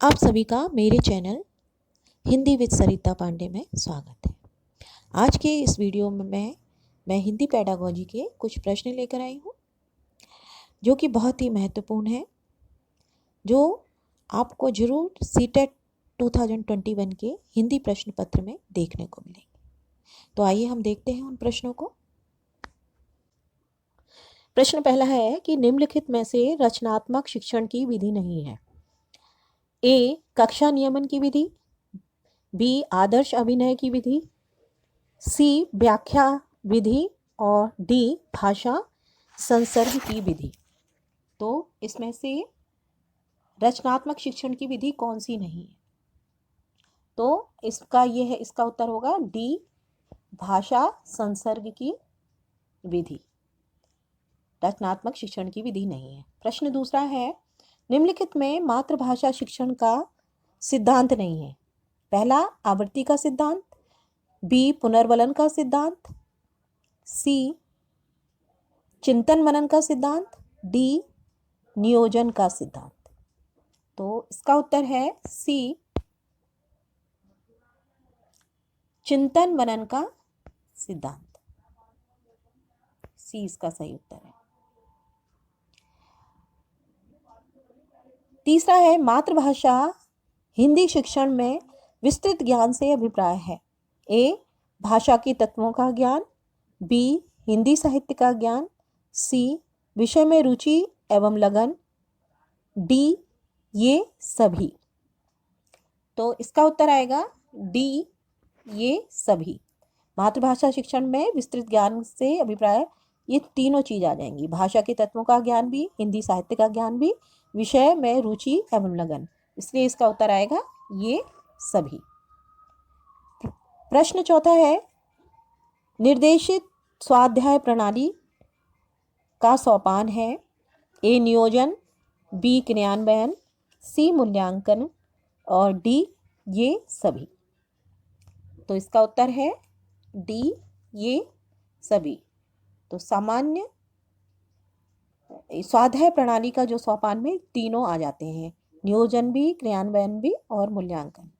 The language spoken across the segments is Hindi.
आप सभी का मेरे चैनल हिंदी विद सरिता पांडे में स्वागत है। आज के इस वीडियो में मैं हिंदी पेडागोजी के कुछ प्रश्न लेकर आई हूँ जो कि बहुत ही महत्वपूर्ण है, जो आपको जरूर सीटेट 2021 के हिंदी प्रश्न पत्र में देखने को मिलेंगे। तो आइए हम देखते हैं उन प्रश्नों को। प्रश्न पहला है कि निम्नलिखित में से रचनात्मक शिक्षण की विधि नहीं है। ए. कक्षा नियमन की विधि, बी. आदर्श अभिनय की विधि, सी. व्याख्या विधि और डी. भाषा संसर्ग की विधि। तो इसमें से रचनात्मक शिक्षण की विधि कौन सी नहीं है? तो इसका उत्तर होगा डी. भाषा संसर्ग की विधि। रचनात्मक शिक्षण की विधि नहीं है। प्रश्न दूसरा है, निम्नलिखित में मातृभाषा शिक्षण का सिद्धांत नहीं है। पहला आवृत्ति का सिद्धांत, बी. पुनर्वलन का सिद्धांत, सी. चिंतन मनन का सिद्धांत, डी. नियोजन का सिद्धांत। तो इसका उत्तर है सी. चिंतन मनन का सिद्धांत। सी इसका सही उत्तर है। तीसरा है, मातृभाषा हिंदी शिक्षण में विस्तृत ज्ञान से अभिप्राय है। ए. भाषा के तत्वों का ज्ञान, बी. हिंदी साहित्य का ज्ञान, सी. विषय में रुचि एवं लगन, डी. ये सभी। तो इसका उत्तर आएगा डी. ये सभी। मातृभाषा शिक्षण में विस्तृत ज्ञान से अभिप्राय, ये तीनों चीज आ जाएंगी। भाषा के तत्वों का ज्ञान भी, हिंदी साहित्य का ज्ञान भी, विषय में रुचि एवं लगन। इसलिए इसका उत्तर आएगा ये सभी। प्रश्न चौथा है, निर्देशित स्वाध्याय प्रणाली का सोपान है। ए. नियोजन, बी. क्रियान्वयन, सी. मूल्यांकन और डी. ये सभी। तो इसका उत्तर है डी. ये सभी। तो सामान्य स्वाध्याय प्रणाली का जो सोपान में तीनों आ जाते हैं, नियोजन भी, क्रियान्वयन भी और मूल्यांकन।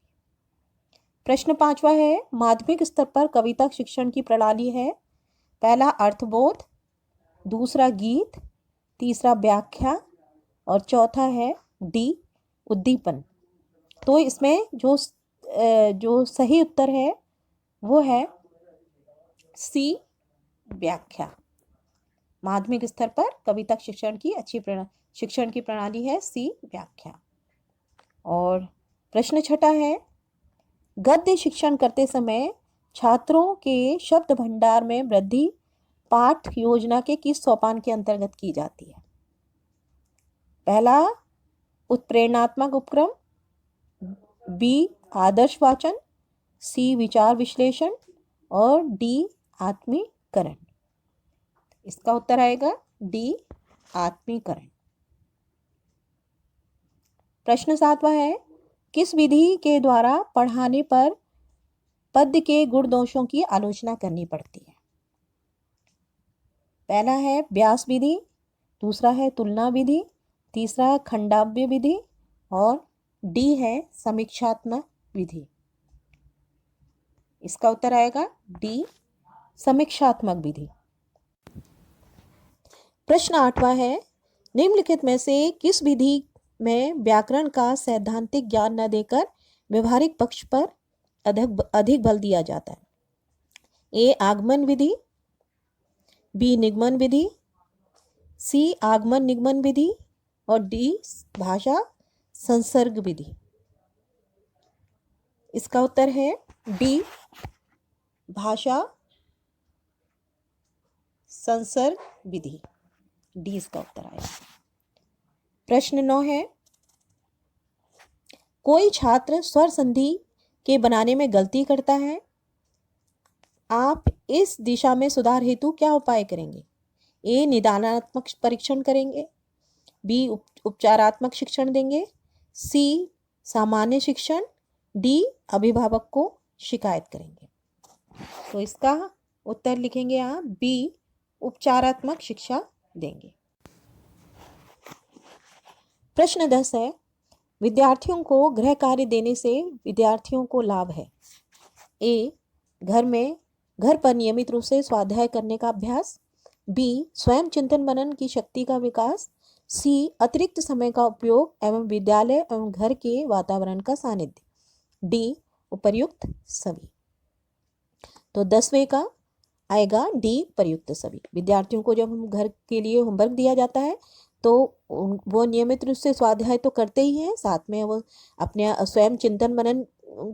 प्रश्न पांचवा है, माध्यमिक स्तर पर कविता शिक्षण की प्रणाली है। पहला अर्थबोध, दूसरा गीत, तीसरा व्याख्या और चौथा है डी. उद्दीपन। तो इसमें जो सही उत्तर है वो है सी. व्याख्या। माध्यमिक स्तर पर कविता शिक्षण की शिक्षण की प्रणाली है सी. व्याख्या। और प्रश्न छठा है, गद्य शिक्षण करते समय छात्रों के शब्द भंडार में वृद्धि पाठ योजना के किस सोपान के अंतर्गत की जाती है? पहला उत्प्रेरणात्मक उपक्रम, बी. आदर्श वाचन, सी. विचार विश्लेषण और डी. आत्मीकरण। इसका उत्तर आएगा डी. आत्मीकरण। प्रश्न सातवां है, किस विधि के द्वारा पढ़ाने पर पद्य के गुण दोषों की आलोचना करनी पड़ती है? पहला है व्यास विधि, दूसरा है तुलना विधि, तीसरा खंडाव्य विधि और डी है समीक्षात्मक विधि। इसका उत्तर आएगा डी. समीक्षात्मक विधि। प्रश्न आठवां है, निम्नलिखित में से किस विधि में व्याकरण का सैद्धांतिक ज्ञान न देकर व्यवहारिक पक्ष पर अधिक बल दिया जाता है? ए. आगमन विधि, बी. निगमन विधि, सी. आगमन निगमन विधि और डी. भाषा संसर्ग विधि। इसका उत्तर है डी. भाषा संसर्ग विधि। डी इसका उत्तर आएगा। प्रश्न 9 है, कोई छात्र स्वर संधि के बनाने में गलती करता है, आप इस दिशा में सुधार हेतु क्या उपाय करेंगे? ए. निदानात्मक परीक्षण करेंगे, बी. उपचारात्मक शिक्षण देंगे, सी. सामान्य शिक्षण, डी. अभिभावक को शिकायत करेंगे। तो इसका उत्तर लिखेंगे आप बी. उपचारात्मक शिक्षा देंगे। प्रश्न 10 है, विद्यार्थियों को गृह कार्य देने से विद्यार्थियों को लाभ है। ए, घर पर नियमित रूप से स्वाध्याय करने का अभ्यास। बी, स्वयं चिंतन मनन की शक्ति का विकास। सी, अतिरिक्त समय का उपयोग एवं विद्यालय एवं घर के वातावरण का सानिध्य। डी, उपर्युक्त सभी। तो 10वें का आएगा डी, प्रयुक्त सभी। विद्यार्थियों को जब हम घर के लिए होमवर्क दिया जाता है तो वो नियमित रूप से स्वाध्याय तो करते ही हैं, साथ में वो अपने स्वयं चिंतन मनन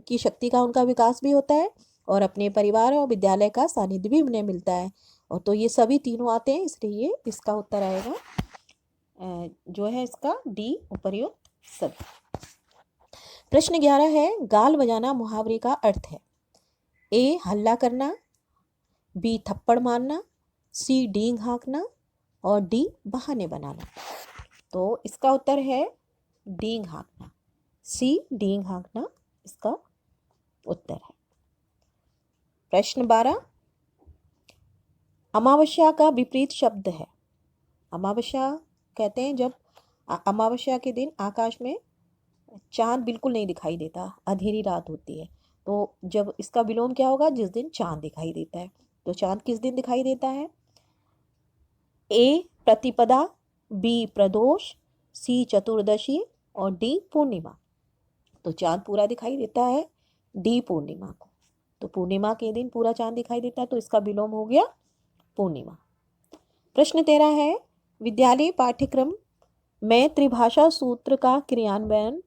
की शक्ति का उनका विकास भी होता है और अपने परिवार और विद्यालय का सानिध्य भी उन्हें मिलता है। और तो ये सभी तीनों आते हैं, इसलिए इसका उत्तर आएगा जो है इसका डी, उपर्युक्त सभी। प्रश्न 11 है, गाल बजाना मुहावरे का अर्थ है। ए, हल्ला करना। बी, थप्पड़ मारना। सी, डींग हाँकना। और डी, बहाने बनाना। तो इसका उत्तर है डींग हाँकना। सी, डींग हाँकना इसका उत्तर है। प्रश्न 12, अमावस्या का विपरीत शब्द है। अमावस्या कहते हैं जब अमावस्या के दिन आकाश में चांद बिल्कुल नहीं दिखाई देता, अंधेरी रात होती है। तो जब इसका विलोम क्या होगा, जिस दिन चांद दिखाई देता है। तो चांद किस दिन दिखाई देता है? ए, प्रतिपदा। बी, प्रदोष। सी, चतुर्दशी। और डी, पूर्णिमा। तो चांद पूरा दिखाई देता है डी, पूर्णिमा को। तो पूर्णिमा के दिन पूरा चांद दिखाई देता है, तो इसका विलोम हो गया पूर्णिमा। प्रश्न 13 है, विद्यालय पाठ्यक्रम में त्रिभाषा सूत्र का क्रियान्वयन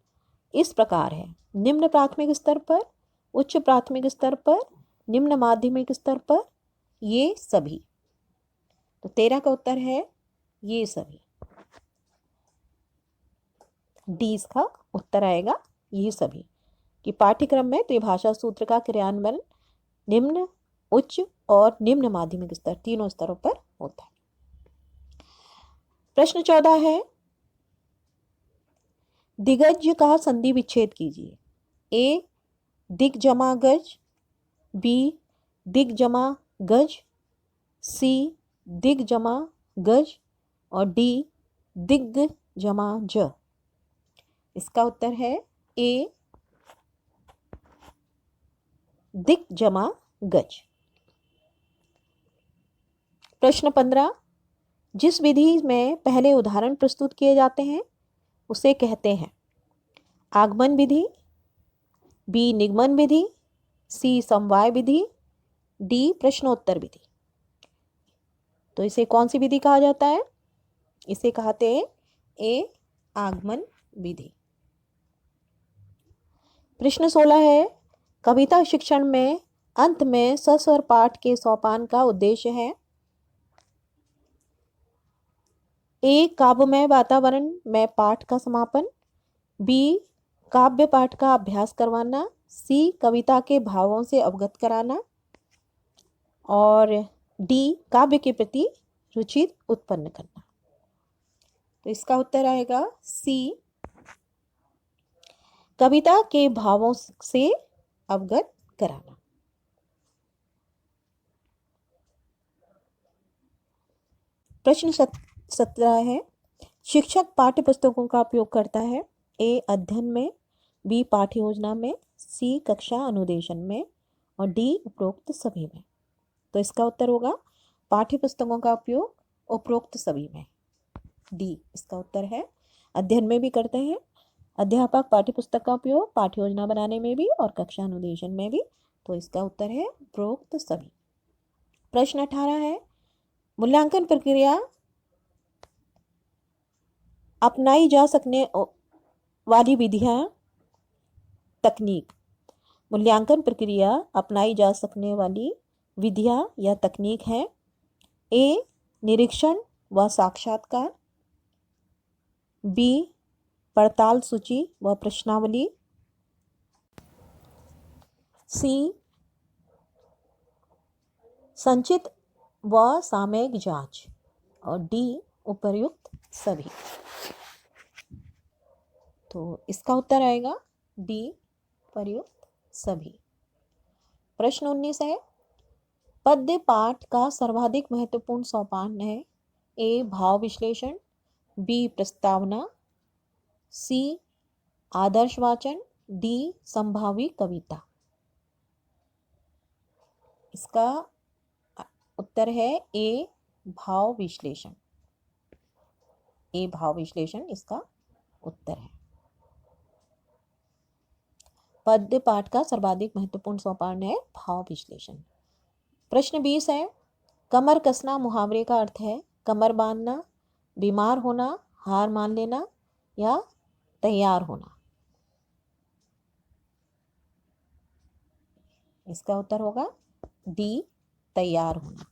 इस प्रकार है। निम्न प्राथमिक स्तर पर, उच्च प्राथमिक स्तर पर, निम्न माध्यमिक स्तर पर, ये सभी। तो 13 का उत्तर है ये सभी। डी इसका उत्तर आएगा, ये सभी। कि पाठ्यक्रम में त्रिभाषा सूत्र का क्रियान्वयन निम्न, उच्च और निम्न माध्यमिक स्तर, तीनों स्तरों पर होता है। प्रश्न 14 है, दिग्गज का संधि विच्छेद कीजिए। ए, दिग जमा गज। बी, दिग जमा गज। सी, दिग जमा गज। और डी, दिग जमा ज। इसका उत्तर है ए, दिग जमा गज। प्रश्न 15, जिस विधि में पहले उदाहरण प्रस्तुत किए जाते हैं उसे कहते हैं आगमन विधि। बी, निगमन विधि। सी, समवाय विधि। डी, प्रश्नोत्तर विधि। तो इसे कौन सी विधि कहा जाता है? इसे कहते हैं ए, आगमन विधि। प्रश्न 16 है, कविता शिक्षण में अंत में सस्वर पाठ के सोपान का उद्देश्य है। ए, काव्यमय वातावरण में पाठ का समापन। बी, काव्य पाठ का अभ्यास करवाना। सी, कविता के भावों से अवगत कराना। और डी, काव्य के प्रति रुचि उत्पन्न करना। तो इसका उत्तर आएगा सी, कविता के भावों से अवगत कराना। प्रश्न 17 है, शिक्षक पाठ्य पुस्तकों का उपयोग करता है। ए, अध्ययन में। बी, पाठ्य योजना में। सी, कक्षा अनुदेशन में। और डी, उपरोक्त सभी में। तो इसका उत्तर होगा पाठ्य पुस्तकों का उपयोग उपरोक्त सभी में। डी इसका उत्तर है। अध्ययन में भी करते हैं अध्यापक पाठ्य पुस्तक का उपयोग, पाठ्य योजना बनाने में भी और कक्षा अनुदेशन में भी। तो इसका उत्तर है उपरोक्त सभी। प्रश्न 18 है, मूल्यांकन प्रक्रिया अपनाई जा सकने वाली विधियां तकनीक। मूल्यांकन प्रक्रिया अपनाई जा सकने वाली विधियां या तकनीक है। ए, निरीक्षण व साक्षात्कार। बी, पड़ताल सूची व प्रश्नावली। सी, संचित व सामयिक जांच। और डी, उपर्युक्त सभी। तो इसका उत्तर आएगा डी, उपर्युक्त सभी। प्रश्न 19 है, पद्य पाठ का सर्वाधिक महत्वपूर्ण सोपान है। ए, भाव विश्लेषण। बी, प्रस्तावना। सी, आदर्शवाचन, डी संभावी कविता। इसका उत्तर है ए भाव विश्लेषण। ए भाव विश्लेषण इसका उत्तर है। पद्य पाठ का सर्वाधिक महत्वपूर्ण सोपान है भाव विश्लेषण। प्रश्न 20 है, कमर कसना मुहावरे का अर्थ है कमर बांधना, बीमार होना, हार मान लेना या तैयार होना। इसका उत्तर होगा डी तैयार होना।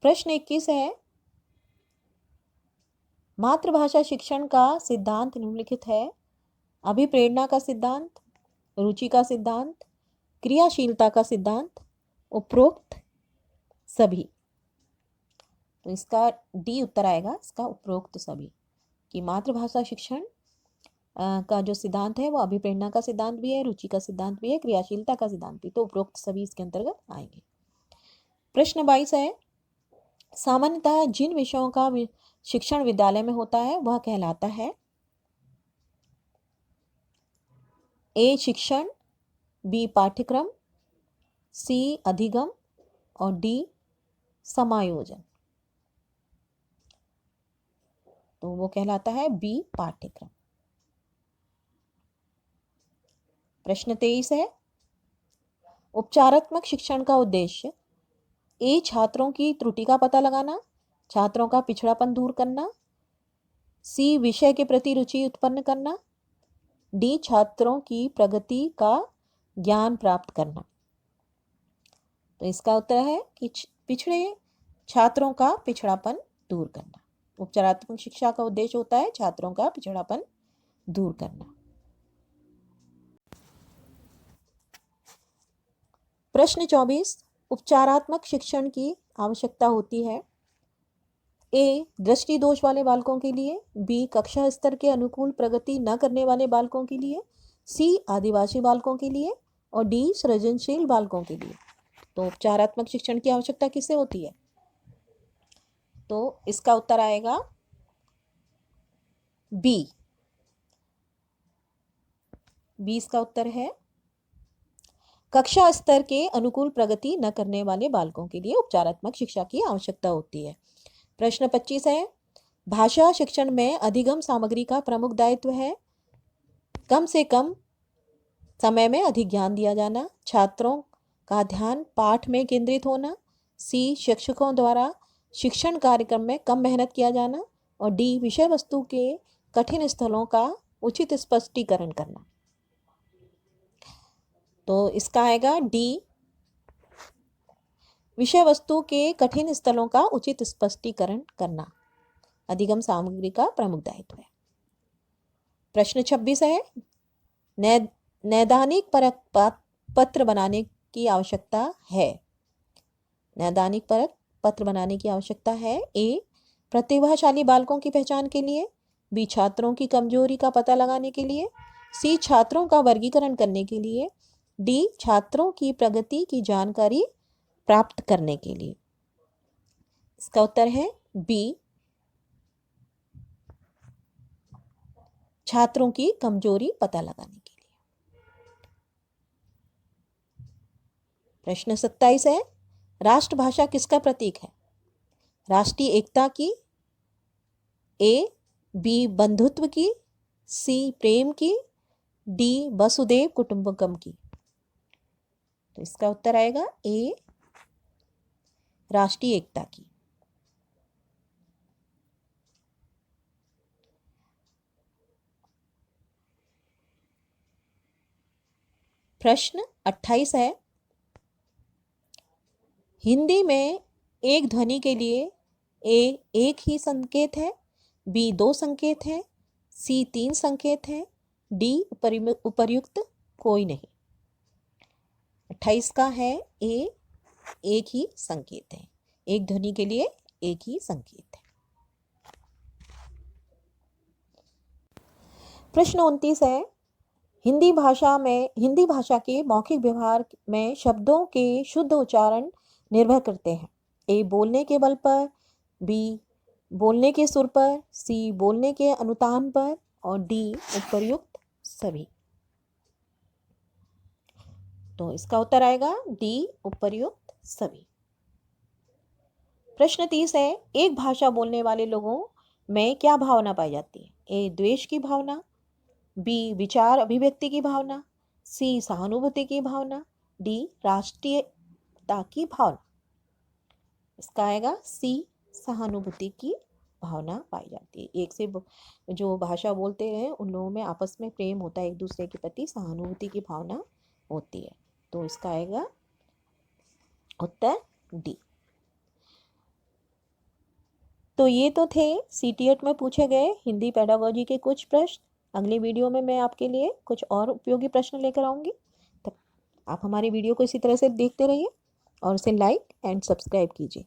प्रश्न 21 है, मातृभाषा शिक्षण का सिद्धांत निम्नलिखित है। अभिप्रेरणा का सिद्धांत, रुचि का सिद्धांत, क्रियाशीलता का सिद्धांत, उपरोक्त सभी। तो इसका डी उत्तर आएगा, इसका उपरोक्त सभी। कि मातृभाषा शिक्षण का जो सिद्धांत है वो अभिप्रेरणा का सिद्धांत भी है, रुचि का सिद्धांत भी है, क्रियाशीलता का सिद्धांत भी। तो उपरोक्त सभी इसके अंतर्गत आएंगे। प्रश्न 22 है, सामान्यतः जिन विषयों का शिक्षण विद्यालय में होता है वह कहलाता है ए शिक्षण, बी पाठ्यक्रम, सी अधिगम और डी समायोजन। तो वो कहलाता है बी पाठ्यक्रम। प्रश्न 23 है, उपचारात्मक शिक्षण का उद्देश्य ए छात्रों की त्रुटि का पता लगाना, छात्रों का पिछड़ापन दूर करना, सी विषय के प्रति रुचि उत्पन्न करना, डी छात्रों की प्रगति का ज्ञान प्राप्त करना। तो इसका उत्तर है कि पिछड़े छात्रों का पिछड़ापन दूर करना। उपचारात्मक शिक्षा का उद्देश्य होता है छात्रों का पिछड़ापन दूर करना। प्रश्न 24, उपचारात्मक शिक्षण की आवश्यकता होती है ए दृष्टि दोष वाले बालकों के लिए, बी कक्षा स्तर के अनुकूल प्रगति न करने वाले बालकों के लिए, सी आदिवासी बालकों के लिए और डी सृजनशील बालकों के लिए। तो उपचारात्मक शिक्षण की आवश्यकता किससे होती है? तो इसका उत्तर आएगा बी। बी इसका उत्तर है, कक्षा स्तर के अनुकूल प्रगति न करने वाले बालकों के लिए उपचारात्मक शिक्षा की आवश्यकता होती है। प्रश्न 25 है, भाषा शिक्षण में अधिगम सामग्री का प्रमुख दायित्व है कम से कम समय में अधिक ज्ञान दिया जाना, छात्रों का ध्यान पाठ में केंद्रित होना, सी शिक्षकों द्वारा शिक्षण कार्यक्रम में कम मेहनत किया जाना और डी विषय वस्तु के कठिन स्थलों का उचित स्पष्टीकरण करना। तो इसका आएगा डी, विषय वस्तु के कठिन स्थलों का उचित स्पष्टीकरण करना अधिगम सामग्री का प्रमुख दायित्व है। प्रश्न 26 है, नैदानिक परक पत्र बनाने की आवश्यकता है। नैदानिक परक पत्र बनाने की आवश्यकता है ए प्रतिभाशाली बालकों की पहचान के लिए, बी छात्रों की कमजोरी का पता लगाने के लिए, सी छात्रों का वर्गीकरण करने के लिए, डी छात्रों की प्रगति की जानकारी प्राप्त करने के लिए। इसका उत्तर है बी, छात्रों की कमजोरी पता लगाने के लिए। प्रश्न 27 है, राष्ट्रभाषा किसका प्रतीक है? राष्ट्रीय एकता की, ए बी बंधुत्व की, सी प्रेम की, डी वसुदेव कुटुंबकम की। तो इसका उत्तर आएगा ए राष्ट्रीय एकता की। प्रश्न 28 है, हिंदी में एक ध्वनि के लिए ए एक ही संकेत है, बी 2 संकेत है, सी 3 संकेत है, डी उपर्युक्त कोई नहीं। 28 का है ए एक ही संकेत है, एक ध्वनि के लिए एक ही संकेत है। प्रश्न 29 है, हिंदी भाषा के मौखिक व्यवहार में शब्दों के शुद्ध उच्चारण निर्भर करते हैं ए बोलने के बल पर, बी बोलने के सुर पर, सी बोलने के अनुतान पर और डी उपर्युक्त सभी। तो इसका उत्तर आएगा डी उपर्युक्त सभी। प्रश्न 30 है, एक भाषा बोलने वाले लोगों में क्या भावना पाई जाती है? ए द्वेष की भावना, बी विचार अभिव्यक्ति की भावना, सी सहानुभूति की भावना, डी राष्ट्रीयता की भावना। इसका आएगा सी सहानुभूति की भावना पाई जाती है। एक से जो भाषा बोलते हैं उन लोगों में आपस में प्रेम होता है, एक दूसरे के प्रति सहानुभूति की भावना होती है। तो इसका आएगा उत्तर डी। तो ये तो थे CTET में पूछे गए हिंदी पेडागोजी के कुछ प्रश्न। अगले वीडियो में मैं आपके लिए कुछ और उपयोगी प्रश्न लेकर आऊँगी। तब आप हमारी वीडियो को इसी तरह से देखते रहिए और इसे लाइक एंड सब्सक्राइब कीजिए।